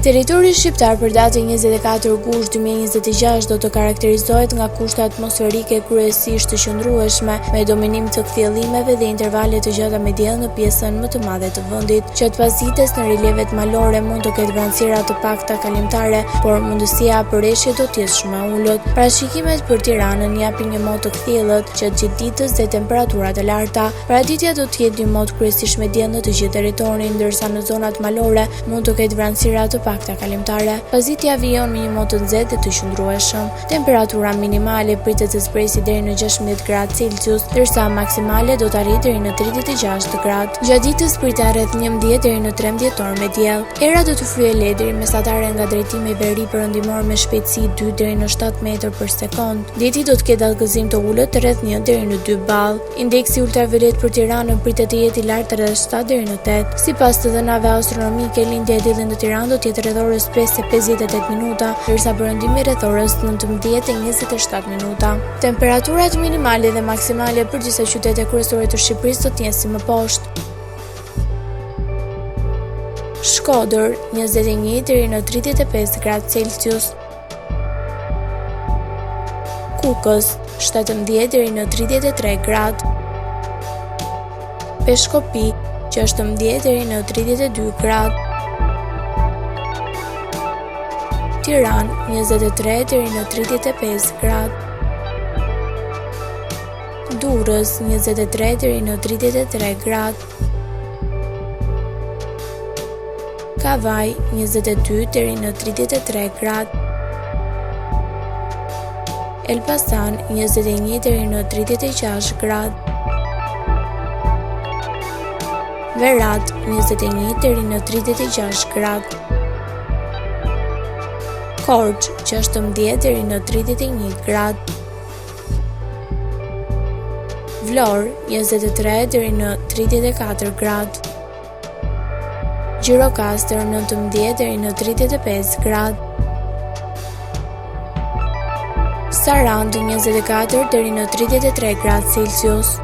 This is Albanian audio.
Territori shqiptar për datën 24 gusht 2026 do të karakterizohet nga kushte atmosferike kryesisht të qëndrueshme, me dominim të kthjellimeve dhe intervale të gjata me diell në pjesën më të madhe të vendit. Që të pazites në relievet malore mund të ketë vranësira të pakta kalimtare, por mundësia për reshje do të jetë shumë e ulët. Parashikimet për Tiranën japin një mod të kthjellët që gjatë ditës dhe temperaturat e larta. Paraditja do të jetë një mod kryesisht me diell në të gjithë territorin, ndërsa në zonat malore mund të ketë vranësira të pakta kalimtare. Pazitja vijon me një mod të nxehtë dhe të qëndrueshëm. Temperatura minimale pritet të zbresi deri në 16 gradë Celsius, ndërsa maksimale do të arrijë deri në 36 gradë. Gjatë ditës pritet rreth 11 deri në 13 orë me diell. Era do të fryejë ledri mesatare nga drejtimi veri perëndimor me shpejtësi 2 deri në 7 metër për sekond. Deti do të ketë dallgëzim të ulët rreth 1 deri në 2 ball. Indeksi ultraviolet për Tiranën pritet të jetë i lartë rreth 7 deri në 8. Sipas të dhënave astronomike, lindja e diellit në Tiranë do të jetë rreth orës 5:58 minuta, ndërsa perëndimi rreth orës 19:27 minuta. Temperaturat minimale dhe maksimale për disa qytete kryesore të Shqipërisë do të jenë si më poshtë. Shkodër 21 deri në 35 gradë Celsius. Kukës 17 deri në 33 gradë. Peshkopi 16 deri në 32 gradë. Tiranë 23 deri në 35 gradë. Durrës 23 deri në 33 gradë. Kavaj 22 deri në 33 gradë. Elbasan 21 deri në 36 gradë. Berat 21 deri në 36 gradë. Korçë 16 deri në 31 gradë. Vlorë 23 deri në 34 gradë. Gjirokastër 19 deri në 35 gradë. Sarandë 24 deri në 33 gradë Celsius.